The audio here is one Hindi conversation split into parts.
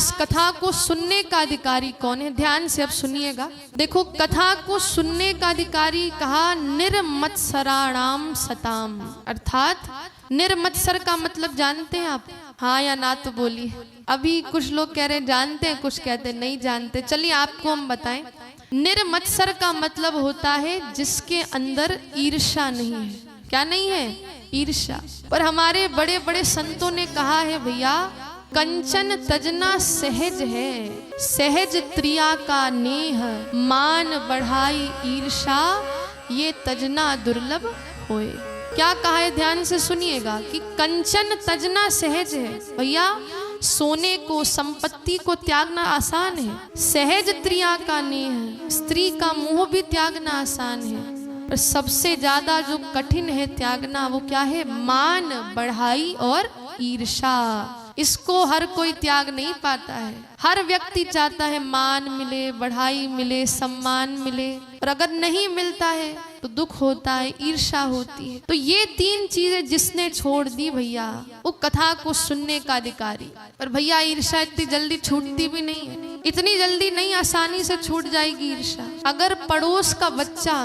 इस कथा को सुनने का अधिकारी कौन है? ध्यान से अब सुनिएगा। देखो, कथा को सुनने का अधिकारी कहा निर्मत्सराणाम सताम, अर्थात निर्मत्सर का मतलब जानते हैं आप? हाँ या ना तो बोलिए। अभी कुछ लोग कह रहे हैं जानते हैं, कुछ कहते हैं नहीं जानते। चलिए आपको हम बताएं। निर्मत्सर का मतलब होता है जिसके अंदर ईर्ष्या नहीं है। क्या नहीं है? ईर्ष्या। पर हमारे बड़े बड़े संतों ने कहा है भैया, कंचन तजना सहज है, सहज त्रिया का नेह, मान बढ़ाई ईर्षा, ये तजना दुर्लभ होए। क्या कहा है? ध्यान से सुनिएगा कि कंचन तजना सहज है। भैया, सोने को, संपत्ति को त्यागना आसान है। सहज त्रिया का नेह, स्त्री का मुंह भी त्यागना आसान है। पर सबसे ज्यादा जो कठिन है त्यागना, वो क्या है? मान बढ़ाई और ईर्षा। इसको हर कोई त्याग नहीं पाता है। हर व्यक्ति चाहता है मान मिले, बढ़ाई मिले, सम्मान मिले, और अगर नहीं मिलता है तो दुख होता है, ईर्ष्या होती है। तो ये तीन चीजें जिसने छोड़ दी भैया, वो कथा को सुनने का अधिकारी। पर भैया, ईर्ष्या इतनी जल्दी छूटती भी नहीं है। इतनी जल्दी नहीं, आसानी से छूट जाएगी ईर्ष्या। अगर पड़ोस का बच्चा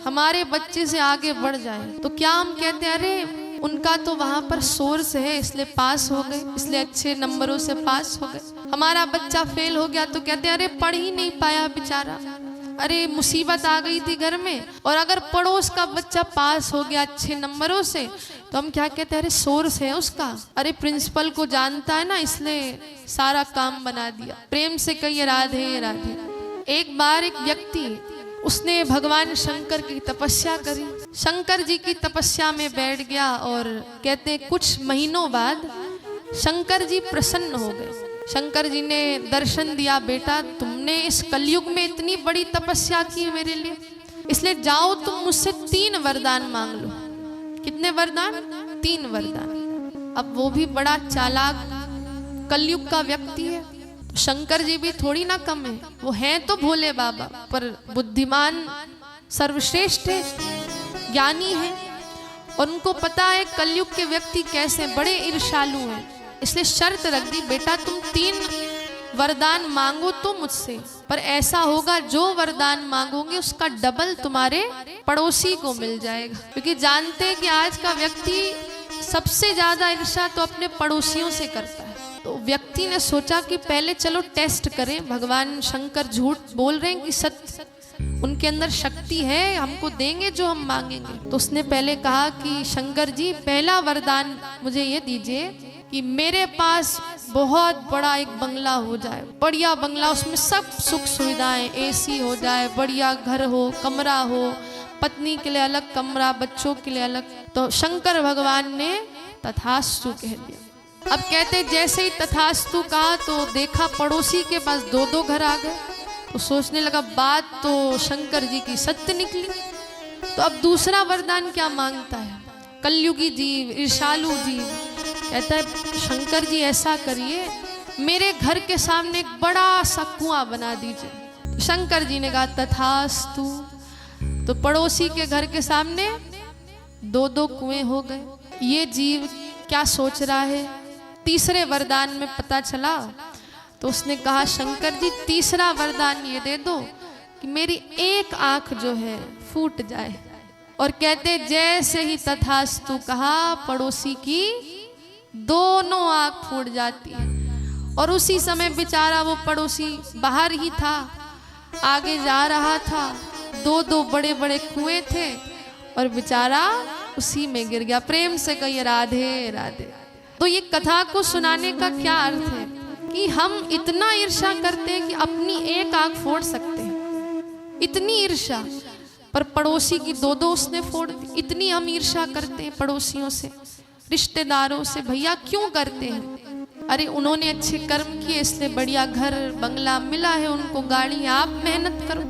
हमारे बच्चे से आगे बढ़ जाए तो क्या हम कहते हैं, अरे उनका तो वहां पर सोर्स है इसलिए पास हो गए, इसलिए अच्छे नंबरों से पास हो गए। हमारा बच्चा फेल हो गया तो कहते हैं अरे पढ़ ही नहीं पाया बेचारा, अरे मुसीबत आ गई थी घर में। और अगर पड़ोस का बच्चा पास हो गया अच्छे नंबरों से तो हम क्या कहते हैं, अरे सोर्स है उसका, अरे प्रिंसिपल को जानता है ना इसलिए सारा काम बना दिया। प्रेम से कहिए राधे राधे। एक बार एक व्यक्ति, उसने भगवान शंकर की तपस्या करी। शंकर जी की तपस्या में बैठ गया और कहते हैं कुछ महीनों बाद शंकर जी प्रसन्न हो गए। शंकर जी ने दर्शन दिया, बेटा तुमने इस कलयुग में इतनी बड़ी तपस्या की मेरे लिए, इसलिए जाओ तुम मुझसे 3 वरदान मांग लो। कितने वरदान? 3 वरदान। अब वो भी बड़ा चालाक कलयुग का व्यक्ति है, शंकर जी भी थोड़ी ना कम है। वो हैं तो भोले बाबा, पर बुद्धिमान सर्वश्रेष्ठ है, ज्ञानी है, और उनको पता है कलयुग के व्यक्ति कैसे बड़े ईर्ष्यालु हैं। इसलिए शर्त रख दी, बेटा तुम 3 वरदान मांगो तो मुझसे, पर ऐसा होगा जो वरदान मांगोगे उसका डबल तुम्हारे पड़ोसी को मिल जाएगा। क्योंकि जानते हैं कि आज का व्यक्ति सबसे ज्यादा ईर्ष्या तो अपने पड़ोसियों से करता है। तो व्यक्ति ने सोचा कि पहले चलो टेस्ट करें, भगवान शंकर झूठ बोल रहे हैं कि सत्य, उनके अंदर शक्ति है, हमको देंगे जो हम मांगेंगे। तो उसने पहले कहा कि शंकर जी, पहला वरदान मुझे ये दीजिए कि मेरे पास बहुत बड़ा एक बंगला हो जाए, बढ़िया बंगला, उसमें सब सुख सुविधाएं, एसी हो जाए, बढ़िया घर हो, कमरा हो, पत्नी के लिए अलग कमरा, बच्चों के लिए अलग। तो शंकर भगवान ने तथास्तु कह दिया। अब कहते जैसे ही तथास्तु कहा तो देखा पड़ोसी के पास 2-2 घर आ गए। तो सोचने लगा बात तो शंकर जी की सत्य निकली। तो अब दूसरा वरदान क्या मांगता है? कलयुगी जीव, ईर्ष्यालु जीव कहता है शंकर जी ऐसा करिए, मेरे घर के सामने एक बड़ा सा कुआं बना दीजिए। शंकर जी ने कहा तथास्तु। तो पड़ोसी के घर के सामने 2-2 कुएं हो गए। ये जीव क्या सोच रहा है? तीसरे वरदान में पता चला तो उसने कहा शंकर जी तीसरा वरदान ये दे दो कि मेरी एक आंख जो है फूट जाए। और कहते जैसे ही तथास्तु कहा पड़ोसी की दोनों आंख फूट जाती है। और उसी समय बेचारा वो पड़ोसी बाहर ही था, आगे जा रहा था, 2-2 बड़े बड़े कुएं थे और बेचारा उसी में गिर गया। प्रेम से कहिए राधे राधे। तो ये कथा को सुनाने का क्या अर्थ है कि हम इतना ईर्ष्या करते हैं कि अपनी एक आंख फोड़ सकते हैं, इतनी ईर्ष्या। पर पड़ोसी की 2-2 उसने फोड़ दी। इतनी हम ईर्ष्या करते हैं पड़ोसियों से, रिश्तेदारों से। भैया क्यों करते हैं? अरे उन्होंने अच्छे कर्म किए इसलिए बढ़िया घर बंगला मिला है उनको, गाड़ी, आप मेहनत करो।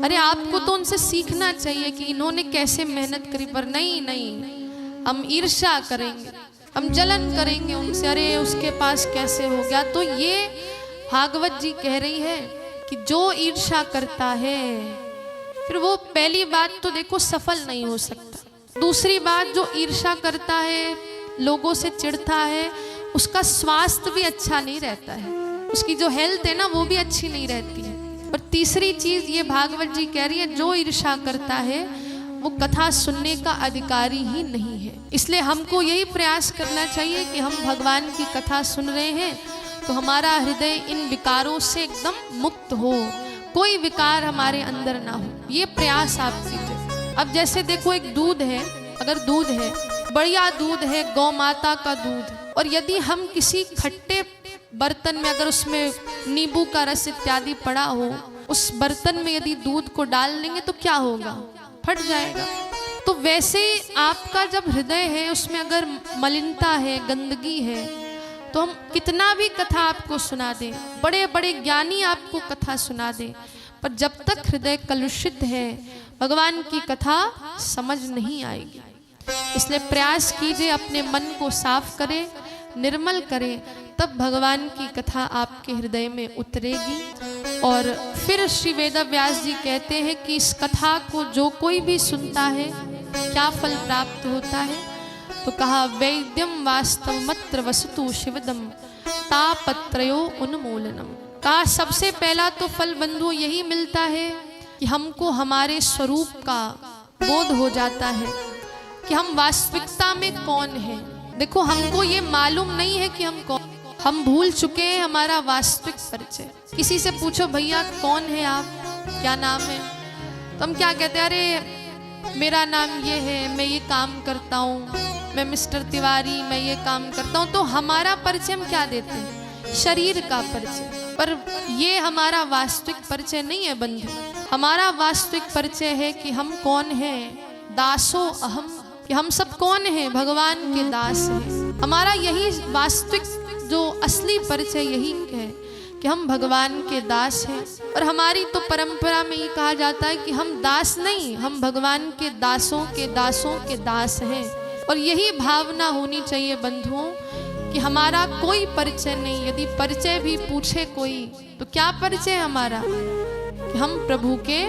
अरे आपको तो उनसे सीखना चाहिए कि इन्होंने कैसे मेहनत करी। पर नहीं, हम ईर्ष्या करेंगे, हम जलन करेंगे उनसे, अरे उसके पास कैसे हो गया। तो ये भागवत जी कह रही है कि जो ईर्ष्या करता है फिर वो पहली बात तो देखो सफल नहीं हो सकता। दूसरी बात, जो ईर्ष्या करता है, लोगों से चिढ़ता है, उसका स्वास्थ्य भी अच्छा नहीं रहता है। उसकी जो हेल्थ है ना वो भी अच्छी नहीं रहती है। और तीसरी चीज ये भागवत जी कह रही है, जो ईर्ष्या करता है वो कथा सुनने का अधिकारी ही नहीं है। इसलिए हमको यही प्रयास करना चाहिए कि हम भगवान की कथा सुन रहे हैं तो हमारा हृदय इन विकारों से एकदम मुक्त हो, कोई विकार हमारे अंदर ना हो, ये प्रयास आप कीजिए। अब जैसे देखो एक दूध है, अगर दूध है, बढ़िया दूध है, गौ माता का दूध, और यदि हम किसी खट्टे बर्तन में अगर उसमें नींबू का रस इत्यादि पड़ा हो, उस बर्तन में यदि दूध को डाल देंगे तो क्या होगा, फट जाएगा। तो वैसे आपका जब हृदय है उसमें अगर मलिनता है, गंदगी है, तो हम कितना भी कथा आपको सुना दें, बड़े बड़े ज्ञानी आपको कथा सुना दें, पर जब तक हृदय कलुषित है भगवान की कथा समझ नहीं आएगी। इसलिए प्रयास कीजिए अपने मन को साफ करें, निर्मल करें, तब भगवान की कथा आपके हृदय में उतरेगी। और फिर श्री वेदव्यास जी कहते हैं कि इस कथा को जो कोई भी सुनता है क्या फल प्राप्त होता है, तो कहा वैद्यम वास्तवमत्र वस्तु शिवदम तापत्रयो उन्मूलनम। कहा सबसे पहला तो फल बंधु यही मिलता है कि हमको हमारे स्वरूप का बोध हो जाता है कि हम वास्तविकता में कौन हैं। देखो हमको ये मालूम नहीं है कि हम कौन, हम भूल चुके हैं हमारा वास्तविक परिचय। किसी से पूछो भैया कौन है आप, क्या नाम है, तो हम क्या कहते हैं, अरे मेरा नाम ये है, मैं ये काम करता हूँ, मैं मिस्टर तिवारी, मैं ये काम करता हूँ। तो हमारा परिचय हम क्या देते हैं, शरीर का परिचय, पर ये हमारा वास्तविक परिचय नहीं है बंधु। हमारा वास्तविक परिचय है कि हम कौन हैं, दासो अहम, कि हम सब कौन हैं, भगवान के दास हैं। हमारा यही वास्तविक जो असली परिचय यही है कि हम भगवान के दास हैं। और हमारी तो परंपरा में ये कहा जाता है कि हम दास नहीं, हम भगवान के दासों के दासों के दास हैं। और यही भावना होनी चाहिए बंधुओं कि हमारा कोई परिचय नहीं, यदि परिचय भी पूछे कोई तो क्या परिचय हमारा, कि हम प्रभु के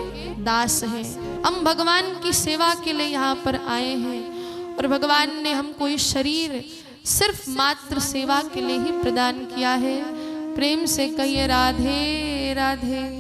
दास हैं, हम भगवान की सेवा के लिए यहाँ पर आए हैं। और भगवान ने हमको ये शरीर सिर्फ मात्र सेवा के लिए ही प्रदान किया है। प्रेम से कहिए राधे राधे।